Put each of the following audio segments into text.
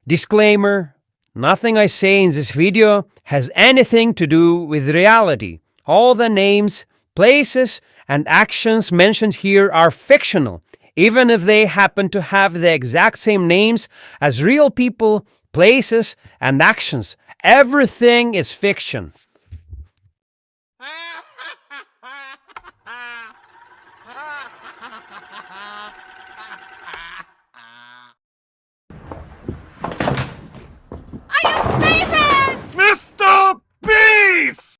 Disclaimer: nothing I say in this video has anything to do with reality. All the names, places, and actions mentioned here are fictional, even if they happen to have the exact same names as real people, places, and actions. Everything is fiction. Mr. Beast!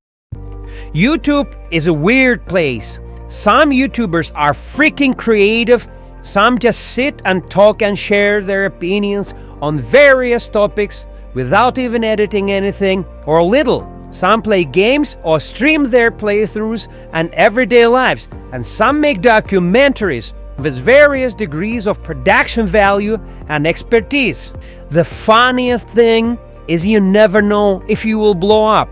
YouTube is a weird place. Some YouTubers are freaking creative. Some just sit and talk and share their opinions on various topics without even editing anything or little. Some play games or stream their playthroughs and everyday lives. And some make documentaries with various degrees of production value and expertise. The funniest thing is you never know if you will blow up.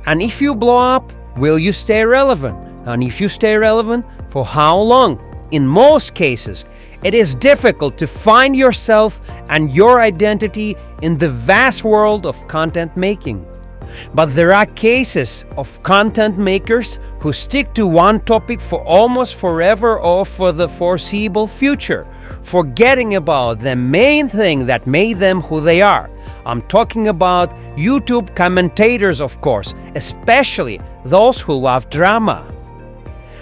And if you blow up, will you stay relevant? And if you stay relevant, for how long? In most cases, it is difficult to find yourself and your identity in the vast world of content making. But there are cases of content makers who stick to one topic for almost forever or for the foreseeable future, forgetting about the main thing that made them who they are. I'm talking about YouTube commentators, of course, especially those who love drama.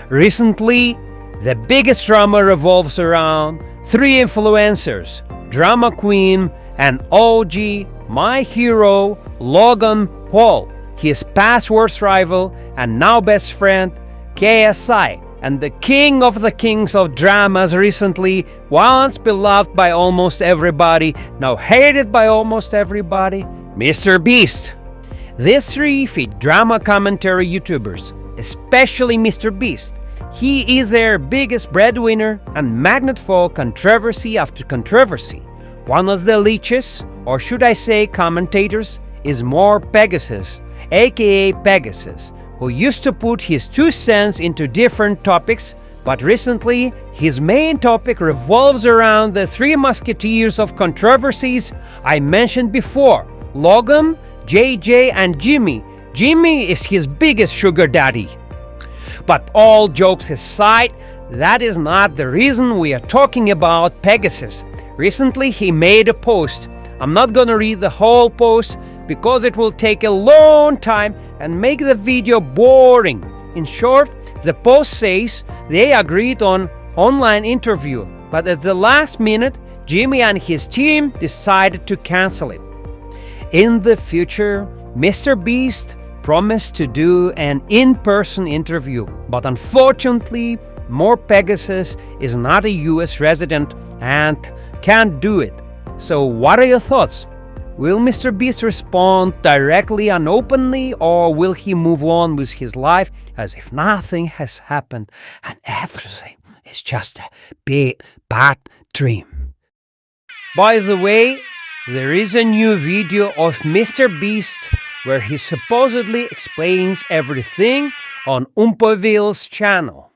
Recently, the biggest drama revolves around three influencers: Drama Queen and OG, my hero, Logan Paul, his past worst rival and now best friend, KSI, and the king of the kings of dramas recently, once beloved by almost everybody, now hated by almost everybody, Mr. Beast. These three feed drama commentary YouTubers, especially Mr. Beast. He is their biggest breadwinner and magnet for controversy after controversy. One of the leeches, or should I say commentators, is More Pegasus, aka Pegasus, who used to put his 2 cents into different topics, but recently his main topic revolves around the 3 musketeers of controversies I mentioned before: Logan, JJ, and Jimmy. Jimmy is his biggest sugar daddy. But all jokes aside, that is not the reason we are talking about Pegasus. Recently he made a post. I'm not gonna read the whole post because it will take a long time and make the video boring. In short, the post says they agreed on online interview, but at the last minute, Jimmy and his team decided to cancel it. In the future, Mr. Beast promised to do an in-person interview, but unfortunately, More Pegasus is not a US resident and can't do it. So what are your thoughts? Will Mr. Beast respond directly and openly, or will he move on with his life as if nothing has happened and everything is just a big bad dream? By the way, there is a new video of Mr. Beast where he supposedly explains everything on Umpoville's channel.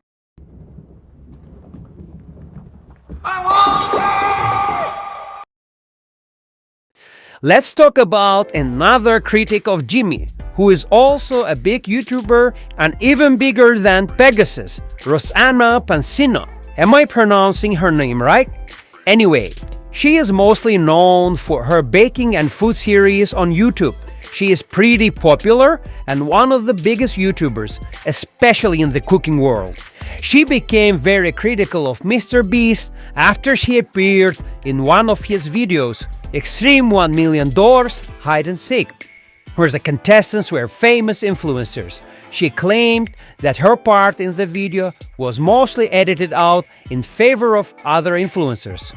Let's talk about another critic of Jimmy, who is also a big YouTuber and even bigger than Pegasus, Rosanna Pansino. Am I pronouncing her name right? Anyway, she is mostly known for her baking and food series on YouTube. She is pretty popular and one of the biggest YouTubers, especially in the cooking world. She became very critical of Mr. Beast after she appeared in one of his videos, Extreme $1 Million Hide and Seek, where the contestants were famous influencers. She claimed that her part in the video was mostly edited out in favor of other influencers.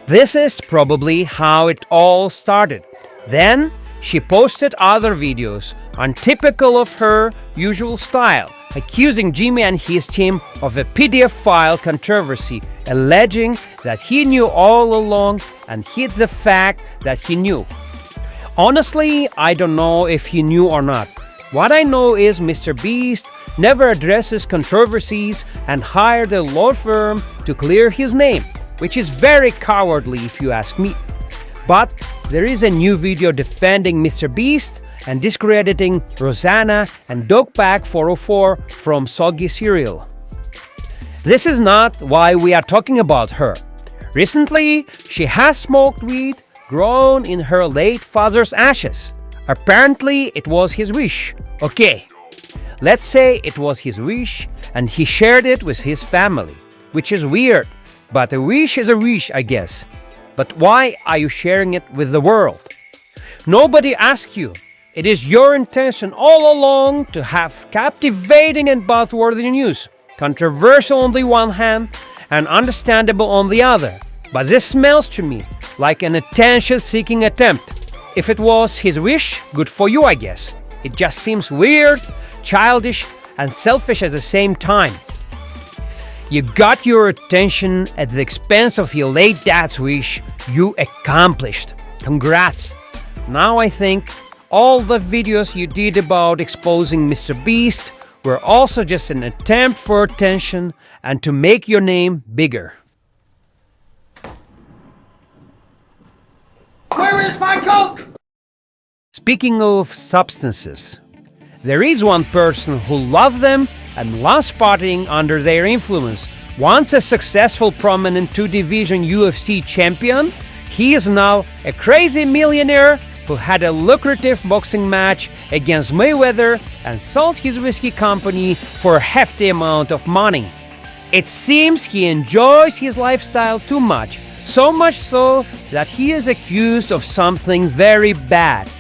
This is probably how it all started. Then, she posted other videos, untypical of her usual style, accusing Jimmy and his team of a PDF file controversy, alleging that he knew all along and hid the fact that he knew. Honestly, I don't know if he knew or not. What I know is Mr. Beast never addresses controversies and hired a law firm to clear his name, which is very cowardly if you ask me. But there is a new video defending Mr. Beast and discrediting Rosanna and Dogpack404 from Soggy Cereal. This is not why we are talking about her. Recently, she has smoked weed grown in her late father's ashes. Apparently, it was his wish. Okay, let's say it was his wish and he shared it with his family, which is weird, but a wish is a wish, I guess. But why are you sharing it with the world? Nobody asked you. It is your intention all along to have captivating and buzzworthy news, controversial on the one hand and understandable on the other. But this smells to me like an attention-seeking attempt. If it was his wish, good for you, I guess. It just seems weird, childish, and selfish at the same time. You got your attention at the expense of your late dad's wish. You accomplished. Congrats. Now I think all the videos you did about exposing Mr. Beast were also just an attempt for attention and to make your name bigger. Where is my Coke? Speaking of substances, there is one person who loves them and loves partying under their influence. Once a successful prominent two-division UFC champion, he is now a crazy millionaire who had a lucrative boxing match against Mayweather and sold his whiskey company for a hefty amount of money. It seems he enjoys his lifestyle too much, so much so that he is accused of something very bad.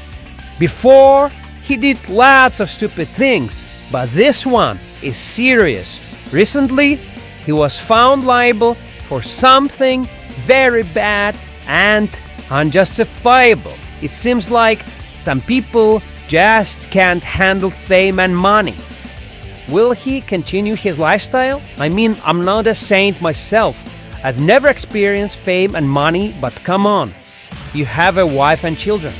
Before, he did lots of stupid things, but this one is serious. Recently, he was found liable for something very bad and unjustifiable. It seems like some people just can't handle fame and money. Will he continue his lifestyle? I mean, I'm not a saint myself. I've never experienced fame and money, but come on. You have a wife and children.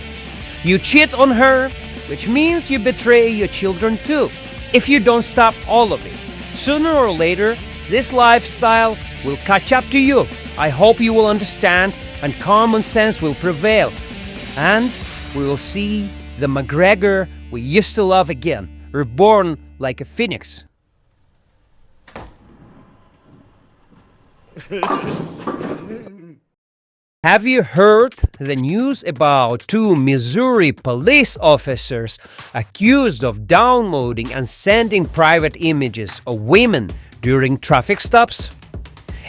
You cheat on her, which means you betray your children too. If you don't stop all of it, sooner or later, this lifestyle will catch up to you. I hope you will understand and common sense will prevail. And we will see the McGregor we used to love again, reborn like a phoenix. Have you heard the news about two Missouri police officers accused of downloading and sending private images of women during traffic stops?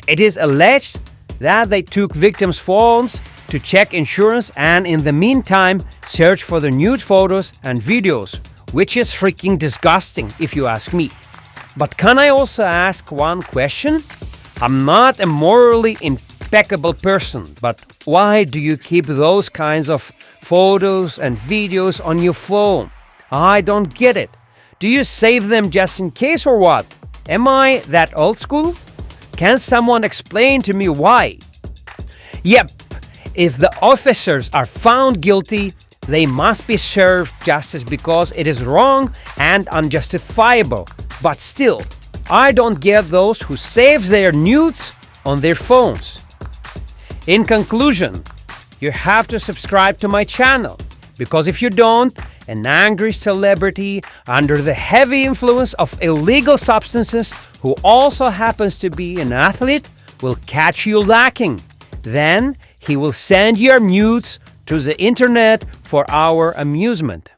It is alleged that they took victims' phones to check insurance and in the meantime search for the nude photos and videos, which is freaking disgusting if you ask me. But can I also ask one question? I'm not a morally impeccable person, but why do you keep those kinds of photos and videos on your phone? I don't get it. Do you save them just in case or what? Am I that old school? Can someone explain to me why? Yep, if the officers are found guilty, they must be served justice because it is wrong and unjustifiable. But still, I don't get those who save their nudes on their phones. In conclusion, you have to subscribe to my channel, because if you don't, an angry celebrity under the heavy influence of illegal substances who also happens to be an athlete will catch you lacking. Then he will send your nudes to the internet for our amusement.